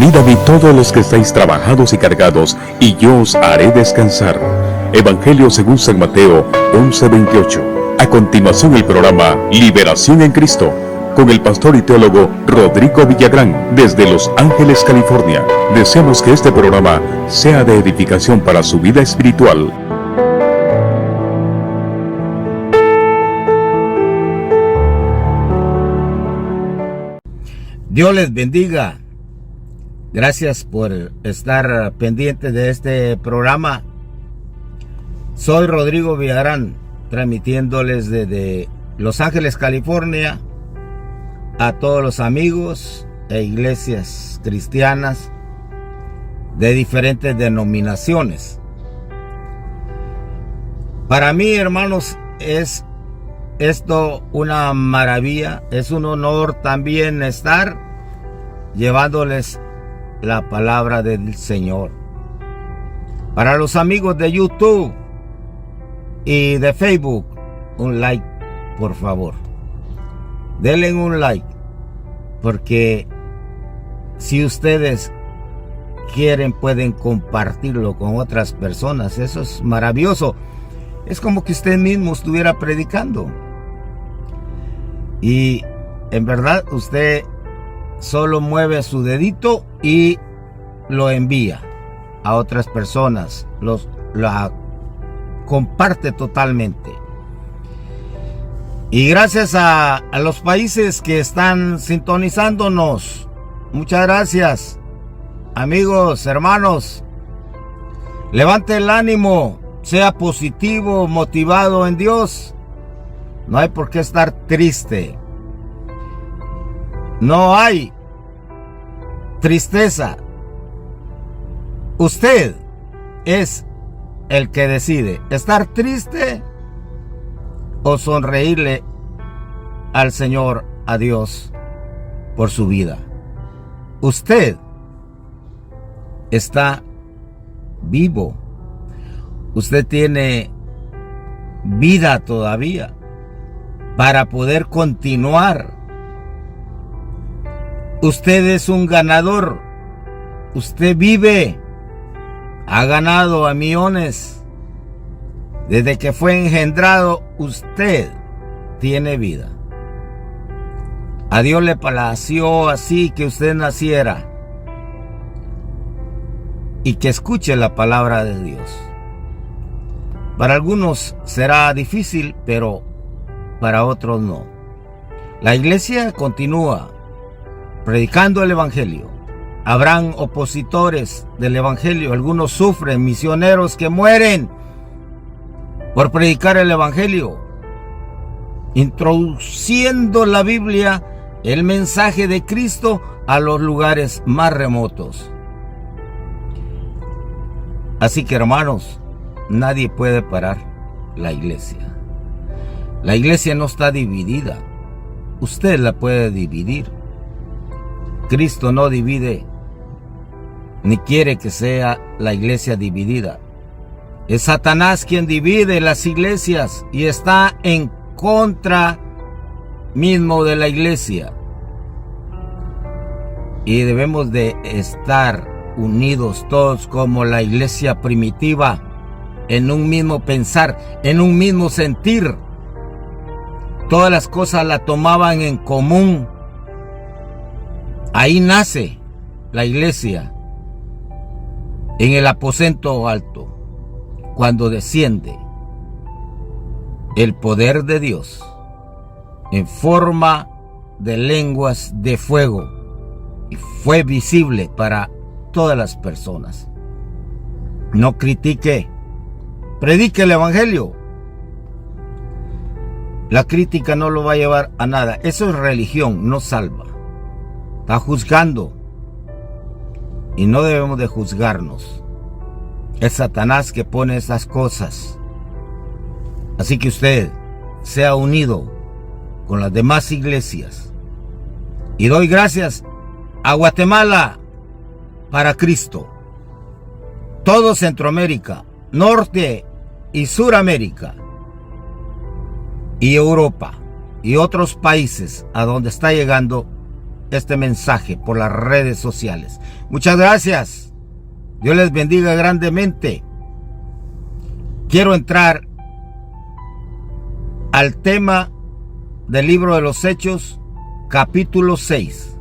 Venid a mí todos los que estáis trabajados y cargados, y yo os haré descansar. Evangelio según San Mateo 11:28. A continuación el programa Liberación en Cristo, con el pastor y teólogo Rodrigo Villagrán, desde Los Ángeles, California. Deseamos que este programa sea de edificación para su vida espiritual. Dios les bendiga. Gracias por estar pendientes de este programa. Soy Rodrigo Villagrán, transmitiéndoles desde Los Ángeles, California, a todos los amigos e iglesias cristianas de diferentes denominaciones. Para mí, hermanos, es esto una maravilla, es un honor también estar llevándoles la palabra del Señor. Para los amigos de YouTube y de Facebook, un like, por favor. Denle un like, porque si ustedes quieren pueden compartirlo con otras personas. Eso es maravilloso. Es como que usted mismo estuviera predicando. Y en verdad usted solo mueve su dedito y lo envía a otras personas, la comparte totalmente. Y gracias a los países que están sintonizándonos, muchas gracias, amigos, hermanos. Levante el ánimo, sea positivo, motivado en Dios. No hay por qué estar triste. No hay tristeza. Usted es el que decide estar triste o sonreírle al Señor, a Dios, por su vida. Usted está vivo. Usted tiene vida todavía para poder continuar. Usted es un ganador. Usted vive. Ha ganado a millones. Desde que fue engendrado, usted tiene vida. A Dios le plació así que usted naciera y que escuche la palabra de Dios. Para algunos será difícil, pero para otros no. La iglesia continúa predicando el evangelio. Habrán opositores del evangelio. Algunos sufren, misioneros que mueren por predicar el evangelio, introduciendo la Biblia, el mensaje de Cristo, a los lugares más remotos. Así que, hermanos, nadie puede parar la iglesia. La iglesia no está dividida. Usted la puede dividir. Cristo no divide, ni quiere que sea la iglesia dividida. Es Satanás quien divide las iglesias y está en contra mismo de la iglesia. Y debemos de estar unidos todos como la iglesia primitiva, en un mismo pensar, en un mismo sentir. Todas las cosas la tomaban en común. Ahí nace la iglesia, en el aposento alto, cuando desciende el poder de Dios en forma de lenguas de fuego, y fue visible para todas las personas. No critique, predique el evangelio. La crítica no lo va a llevar a nada. Eso es religión, no salva. Está juzgando, y no debemos de juzgarnos. Es Satanás que pone esas cosas. Así que usted sea unido con las demás iglesias. Y doy gracias a Guatemala para Cristo. Todo Centroamérica, Norte y Suramérica, y Europa y otros países a donde está llegando este mensaje por las redes sociales. Muchas gracias. Dios les bendiga grandemente. Quiero entrar al tema del libro de los Hechos, capítulo 6,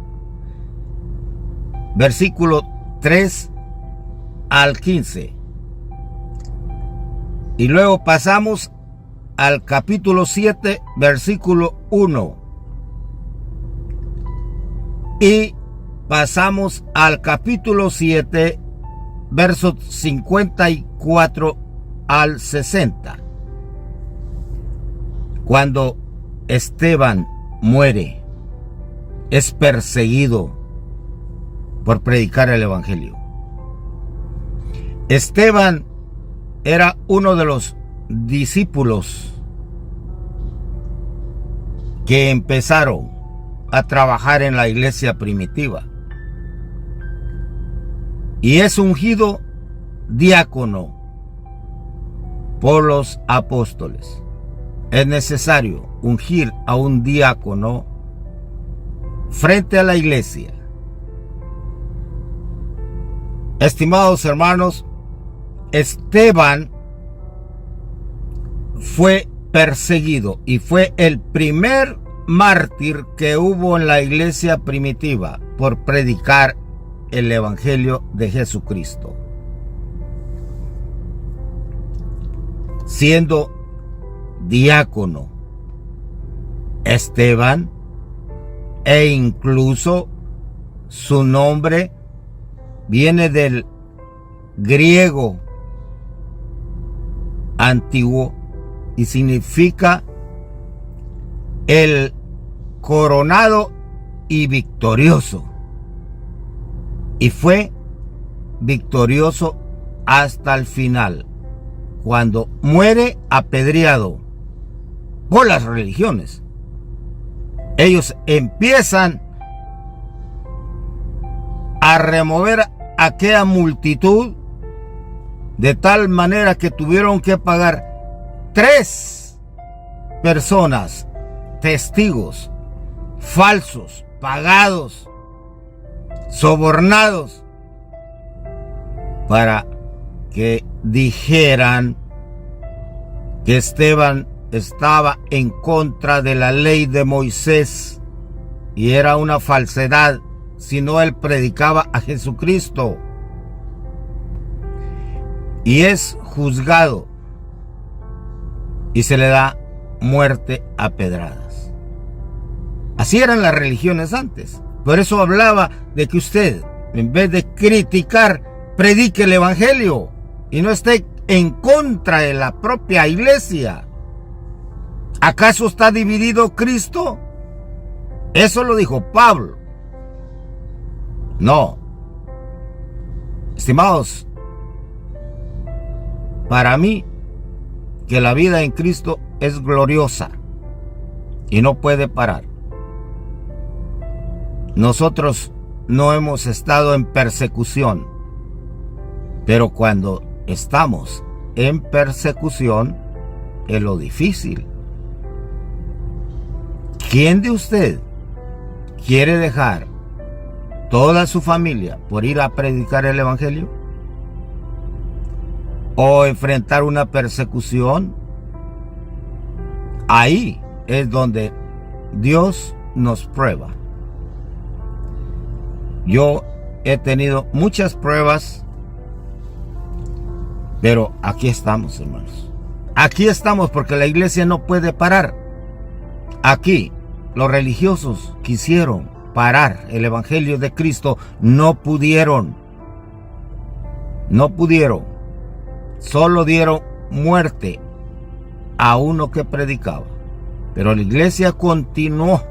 versículo 3 al 15. Y luego pasamos al capítulo 7, versículo 1. Y pasamos al capítulo 7, versos 54 al 60. Cuando Esteban muere, es perseguido por predicar el evangelio. Esteban era uno de los discípulos que empezaron a trabajar en la iglesia primitiva, y es ungido diácono por los apóstoles. Es necesario ungir a un diácono frente a la iglesia. Estimados hermanos, Esteban fue perseguido y fue el primer mártir que hubo en la iglesia primitiva por predicar el evangelio de Jesucristo. Siendo diácono Esteban, e incluso su nombre viene del griego antiguo y significa el coronado y victorioso, y fue victorioso hasta el final, cuando muere apedreado por las religiones. Ellos empiezan a remover aquella multitud de tal manera que tuvieron que pagar 3 personas, testigos falsos, pagados, sobornados, para que dijeran que Esteban estaba en contra de la ley de Moisés, y era una falsedad, si no él predicaba a Jesucristo. Y es juzgado y se le da muerte a pedradas. Así eran las religiones antes. Por eso hablaba de que usted, en vez de criticar, predique el evangelio y no esté en contra de la propia iglesia. ¿Acaso está dividido Cristo? Eso lo dijo Pablo. No. Estimados, para mí, que la vida en Cristo es gloriosa y no puede parar. Nosotros no hemos estado en persecución, pero cuando estamos en persecución es lo difícil. ¿Quién de usted quiere dejar toda su familia por ir a predicar el evangelio? ¿O enfrentar una persecución? Ahí es donde Dios nos prueba. Yo he tenido muchas pruebas, pero aquí estamos, hermanos. Aquí estamos porque la iglesia no puede parar. Aquí los religiosos quisieron parar el evangelio de Cristo, no pudieron. No pudieron. Solo dieron muerte a uno que predicaba. Pero la iglesia continuó.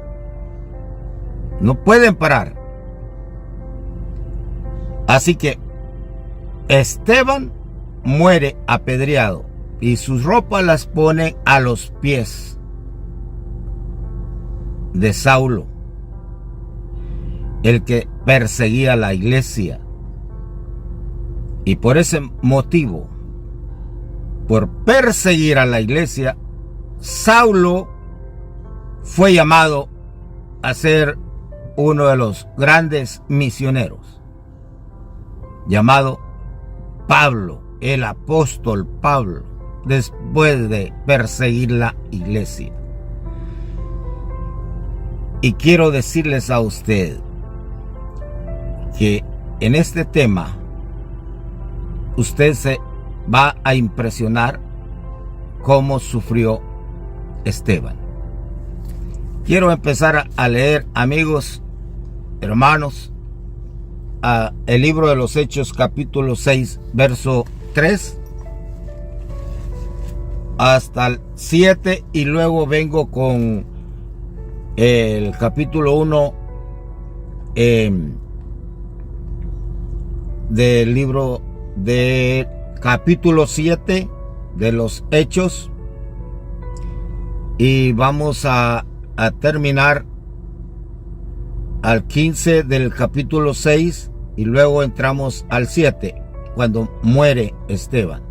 No pueden parar. Así que Esteban muere apedreado y sus ropas las pone a los pies de Saulo, el que perseguía a la iglesia. Y por ese motivo, por perseguir a la iglesia, Saulo fue llamado a ser uno de los grandes misioneros, llamado Pablo, el apóstol Pablo, después de perseguir la iglesia. Y quiero decirles a usted que en este tema usted se va a impresionar cómo sufrió Esteban. Quiero empezar a leer, amigos, hermanos, el libro de los Hechos, capítulo 6, verso 3 hasta el 7, y luego vengo con el capítulo 1 del libro de capítulo 7 de los Hechos, y vamos a terminar al 15 del capítulo 6, y luego entramos al 7 cuando muere Esteban.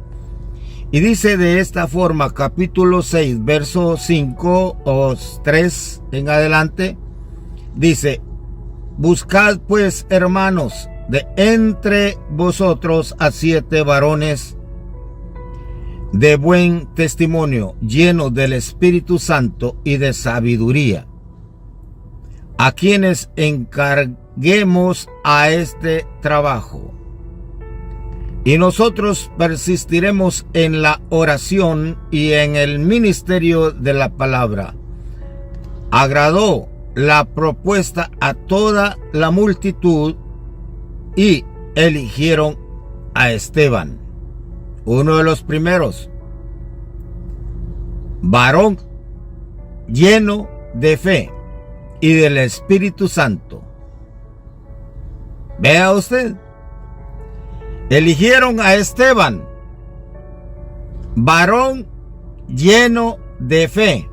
Y dice de esta forma, capítulo 6, verso 5 o 3 en adelante, dice: buscad pues, hermanos, de entre vosotros a 7 varones de buen testimonio, llenos del Espíritu Santo y de sabiduría, a quienes encarguemos a este trabajo. Y nosotros persistiremos en la oración y en el ministerio de la palabra. Agradó la propuesta a toda la multitud y eligieron a Esteban, uno de los primeros, varón lleno de fe y del Espíritu Santo. Vea usted, eligieron a Esteban, varón lleno de fe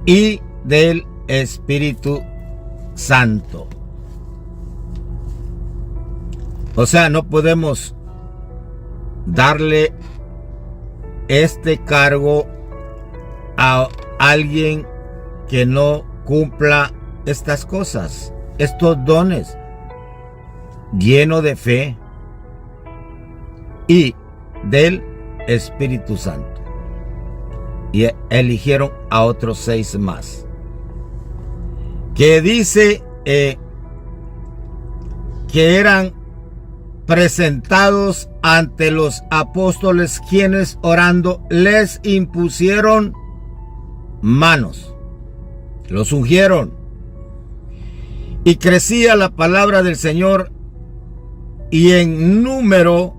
y del Espíritu Santo. O sea, no podemos darle este cargo a alguien que no cumpla estas cosas, estos dones, lleno de fe y del Espíritu Santo. Y eligieron a otros 6 más, que dice que eran presentados ante los apóstoles, quienes orando les impusieron manos, los ungieron, y crecía la palabra del Señor, y en número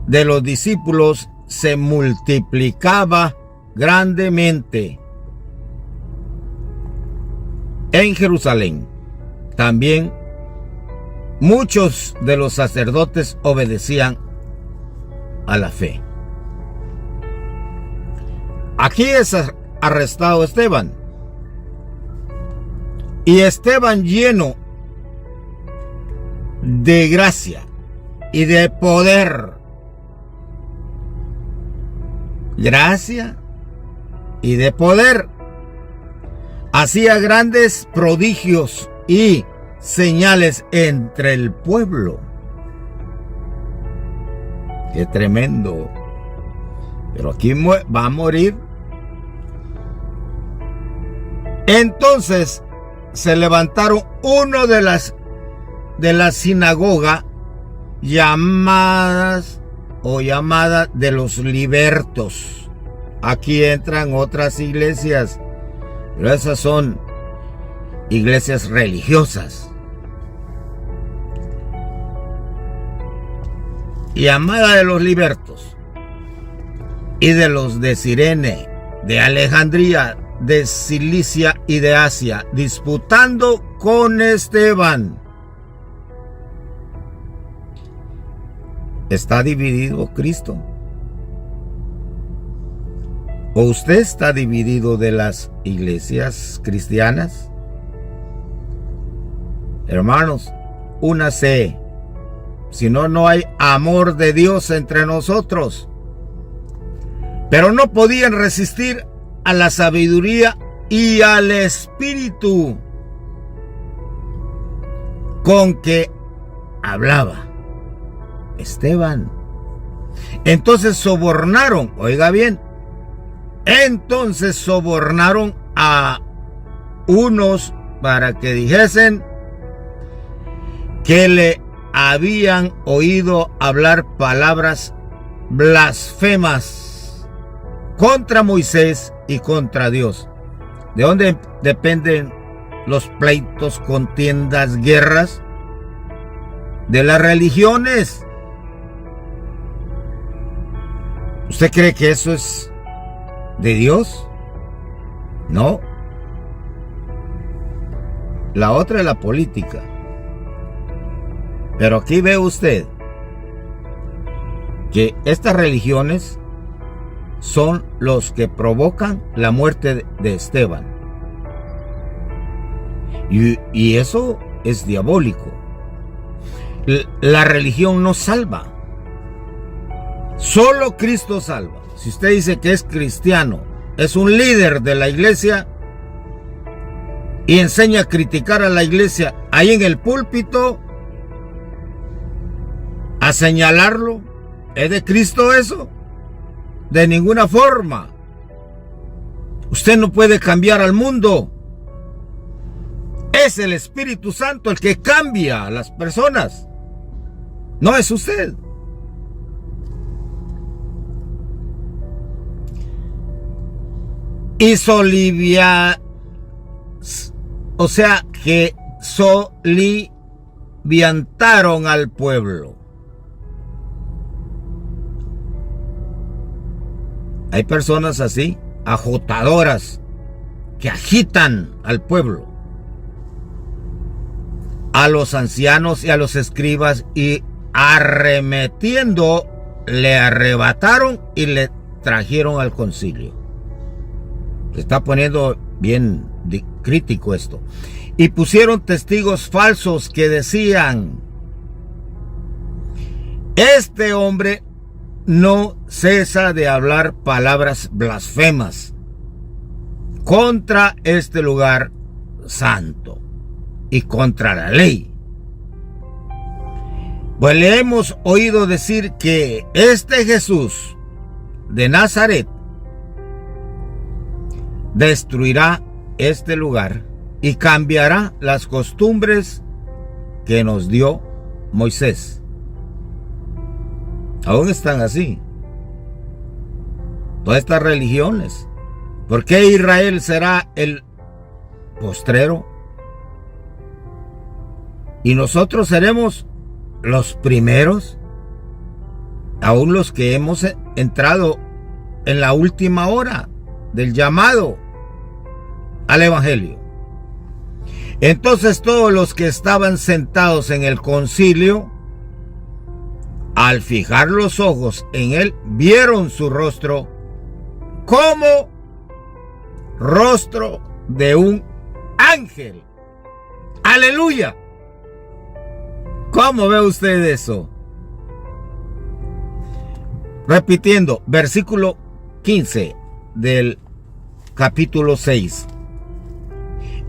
de los discípulos se multiplicaba grandemente. En Jerusalén también muchos de los sacerdotes obedecían a la fe. Aquí es arrestado Esteban, y Esteban, lleno de gracia y de poder, gracia y de poder, hacía grandes prodigios y señales entre el pueblo. Qué tremendo. Pero aquí va a morir. Entonces se levantaron uno de la sinagoga llamada de los libertos. Aquí entran otras iglesias, pero esas son iglesias religiosas. Llamada de los libertos, y de los de Cirene, de Alejandría, de Cilicia y de Asia, disputando con Esteban. ¿Está dividido Cristo? ¿O usted está dividido de las iglesias cristianas? Hermanos, únase. Si no, no hay amor de Dios entre nosotros. Pero no podían resistir a la sabiduría y al espíritu con que hablaba Esteban. Entonces sobornaron, oiga bien, entonces sobornaron a unos para que dijesen que le habían oído hablar palabras blasfemas contra Moisés y contra Dios. ¿De dónde dependen los pleitos, contiendas, guerras? De las religiones. ¿Usted cree que eso es de Dios? No. La otra es la política. Pero aquí ve usted que estas religiones son los que provocan la muerte de Esteban. Y eso es diabólico. La religión no salva. Solo Cristo salva. Si usted dice que es cristiano, es un líder de la iglesia y enseña a criticar a la iglesia ahí en el púlpito, a señalarlo, ¿es de Cristo eso? De ninguna forma. Usted no puede cambiar al mundo. Es el Espíritu Santo el que cambia a las personas. No es usted. Y o sea que soliviantaron al pueblo. Hay personas así, ajotadoras, que agitan al pueblo, a los ancianos y a los escribas, y arremetiendo le arrebataron y le trajeron al concilio. Se está poniendo bien crítico esto. Y pusieron testigos falsos que decían: este hombre no cesa de hablar palabras blasfemas contra este lugar santo y contra la ley. Pues le hemos oído decir que este Jesús de Nazaret destruirá este lugar y cambiará las costumbres que nos dio Moisés. Aún están así todas estas religiones. ¿Por qué Israel será el postrero y nosotros seremos los primeros? Aún los que hemos entrado en la última hora del llamado al evangelio. Entonces todos los que estaban sentados en el concilio, al fijar los ojos en él, vieron su rostro como rostro de un ángel. ¡Aleluya! ¿Cómo ve usted eso? Repitiendo, versículo 15 del capítulo 6.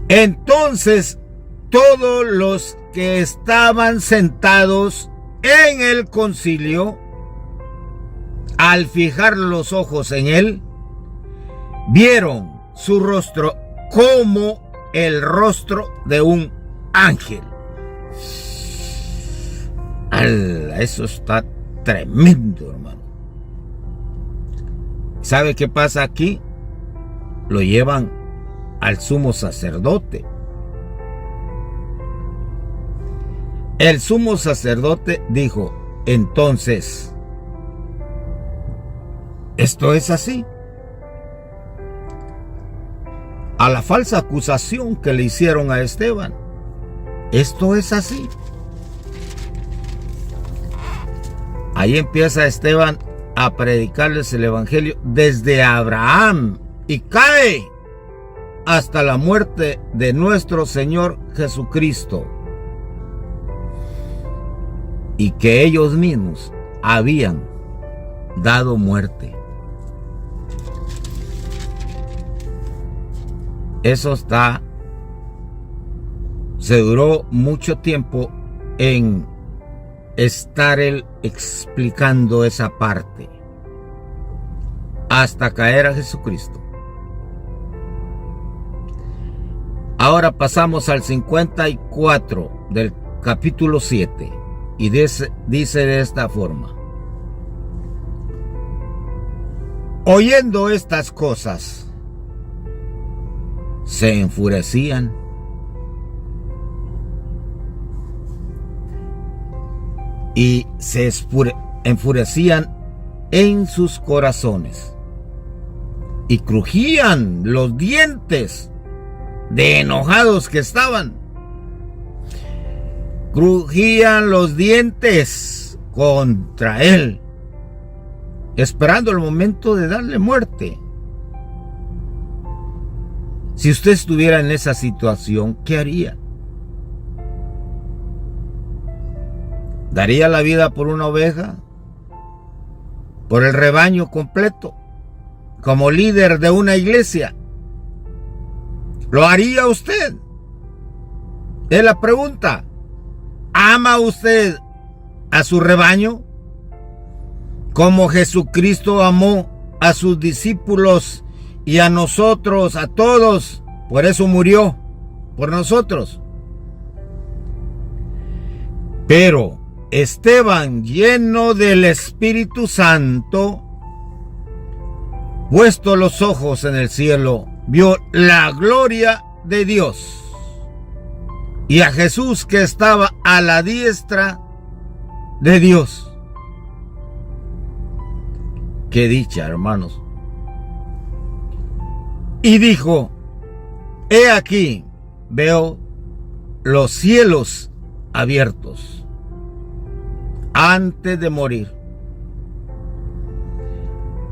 Entonces todos los que estaban sentados en el concilio, al fijar los ojos en él, vieron su rostro como el rostro de un ángel. Eso está tremendo, hermano. ¿Sabe qué pasa aquí? Lo llevan al sumo sacerdote. El sumo sacerdote dijo: entonces, esto es así. A la falsa acusación que le hicieron a Esteban, esto es así. Ahí empieza Esteban a predicarles el evangelio desde Abraham y cae hasta la muerte de nuestro Señor Jesucristo, y que ellos mismos habían dado muerte. Eso se duró mucho tiempo en estar él explicando esa parte hasta caer a Jesucristo. Ahora pasamos al 54 del capítulo 7 y dice de esta forma: oyendo estas cosas, se enfurecían y se enfurecían en sus corazones y crujían los dientes de enojados que estaban. Crujían los dientes contra él, esperando el momento de darle muerte. Si usted estuviera en esa situación, ¿qué haría? ¿Daría la vida por una oveja? ¿Por el rebaño completo? Como líder de una iglesia, ¿lo haría usted? Es la pregunta. ¿Ama usted a su rebaño como Jesucristo amó a sus discípulos y a nosotros, a todos? Por eso murió, por nosotros. Pero Esteban, lleno del Espíritu Santo, puesto los ojos en el cielo, vio la gloria de Dios y a Jesús que estaba a la diestra de Dios. Qué dicha, hermanos. Y dijo: he aquí, veo los cielos abiertos antes de morir,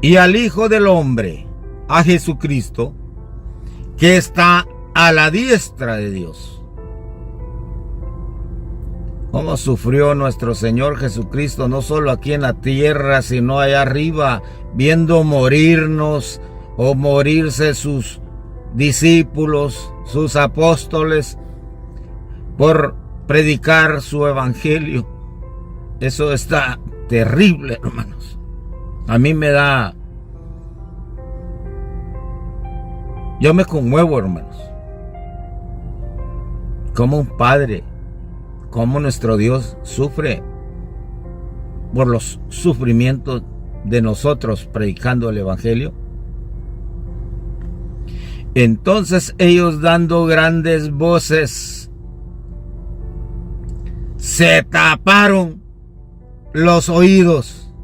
y al Hijo del Hombre, a Jesucristo, que está a la diestra de Dios. Cómo sufrió nuestro Señor Jesucristo, no solo aquí en la tierra, sino allá arriba, viendo morirnos o morirse sus discípulos, sus apóstoles, por predicar su evangelio. Eso está terrible, hermanos. A mí yo me conmuevo, hermanos. Como un padre, como nuestro Dios sufre por los sufrimientos de nosotros predicando el evangelio. Entonces ellos, dando grandes voces, se taparon los oídos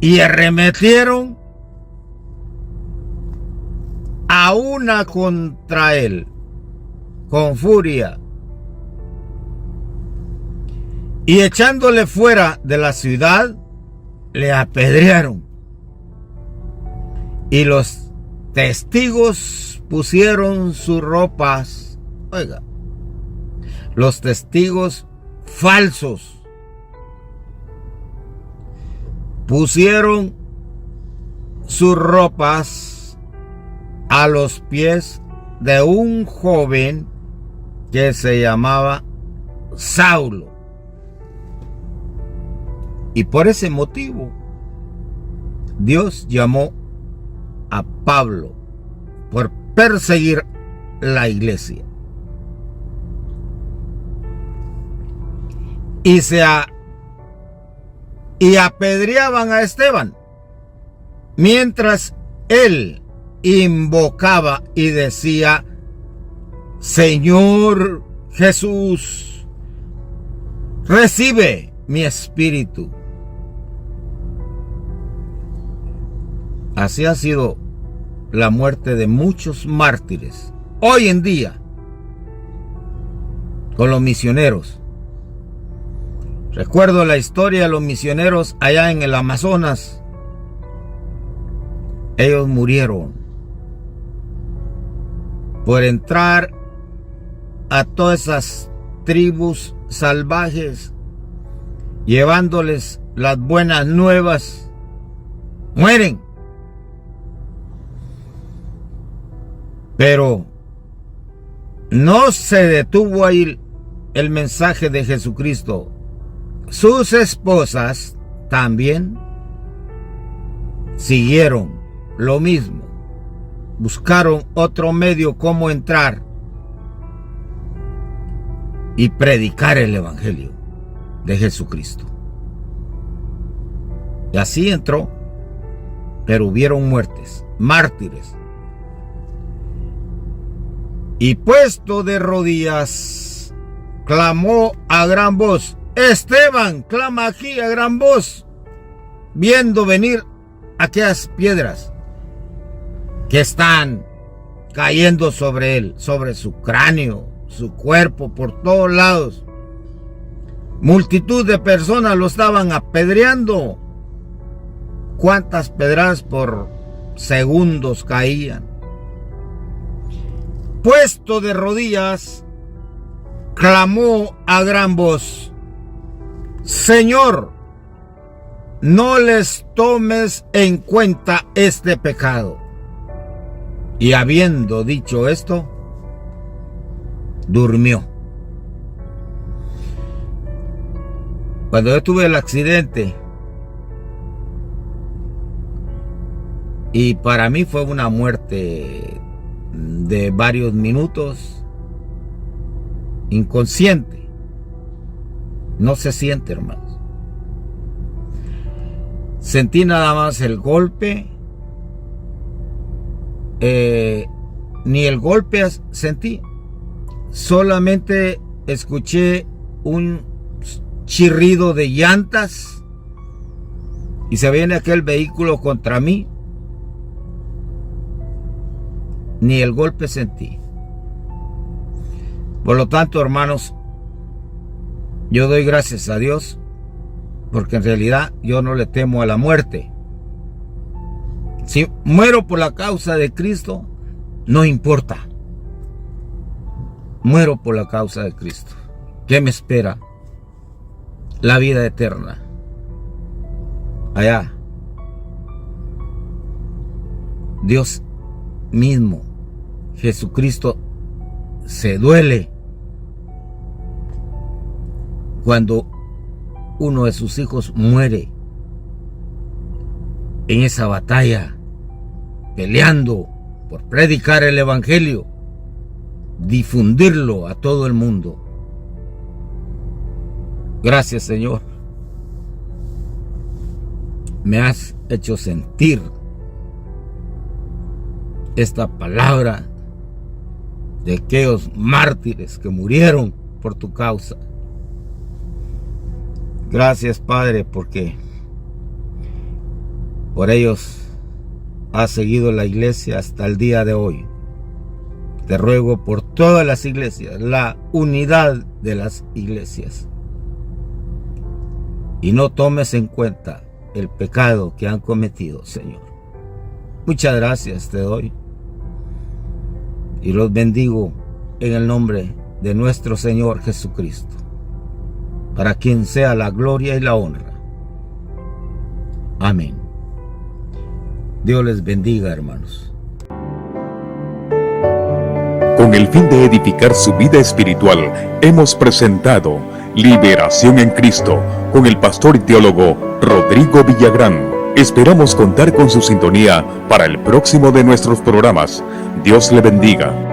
y arremetieron a una contra él con furia, y echándole fuera de la ciudad, le apedrearon. Y los testigos pusieron sus ropas, oiga, los testigos falsos pusieron sus ropas a los pies de un joven que se llamaba Saulo. Y por ese motivo, Dios llamó a Pablo por perseguir la iglesia. Y apedreaban a Esteban, mientras él invocaba y decía: Señor Jesús, recibe mi espíritu. Así ha sido la muerte de muchos mártires hoy en día con los misioneros. Recuerdo la historia de los misioneros allá en el Amazonas. Ellos murieron por entrar a todas esas tribus salvajes, llevándoles las buenas nuevas. Mueren. Pero no se detuvo ahí el mensaje de Jesucristo. Sus esposas también siguieron lo mismo. Buscaron otro medio cómo entrar y predicar el evangelio de Jesucristo. Y así entró, pero hubieron muertes, mártires. Y puesto de rodillas, clamó a gran voz: Esteban, clama aquí a gran voz, viendo venir aquellas piedras que están cayendo sobre él, sobre su cráneo, su cuerpo, por todos lados. Multitud de personas lo estaban apedreando. ¿Cuántas pedradas por segundos caían? Puesto de rodillas, clamó a gran voz: Señor, no les tomes en cuenta este pecado. Y habiendo dicho esto, durmió. Cuando yo tuve el accidente, y para mí fue una muerte de varios minutos, inconsciente, no se siente, hermanos. Sentí nada más el golpe, ni el golpe sentí, solamente escuché un chirrido de llantas y se viene aquel vehículo contra mí. Ni el golpe sentí. Por lo tanto, hermanos, yo doy gracias a Dios, porque en realidad yo no le temo a la muerte. Si muero por la causa de Cristo, no importa. Muero por la causa de Cristo. ¿Qué me espera? La vida eterna. Allá. Dios mismo, Jesucristo, se duele cuando uno de sus hijos muere en esa batalla, peleando por predicar el evangelio, difundirlo a todo el mundo. Gracias, Señor. Me has hecho sentir esta palabra de aquellos mártires que murieron por tu causa. Gracias, Padre, porque por ellos has seguido la iglesia hasta el día de hoy. Te ruego por todas las iglesias, la unidad de las iglesias, y no tomes en cuenta el pecado que han cometido, Señor. Muchas gracias te doy y los bendigo en el nombre de nuestro Señor Jesucristo, para quien sea la gloria y la honra. Amén. Dios les bendiga, hermanos. Con el fin de edificar su vida espiritual, hemos presentado Liberación en Cristo con el pastor y teólogo Rodrigo Villagrán. Esperamos contar con su sintonía para el próximo de nuestros programas. Dios le bendiga.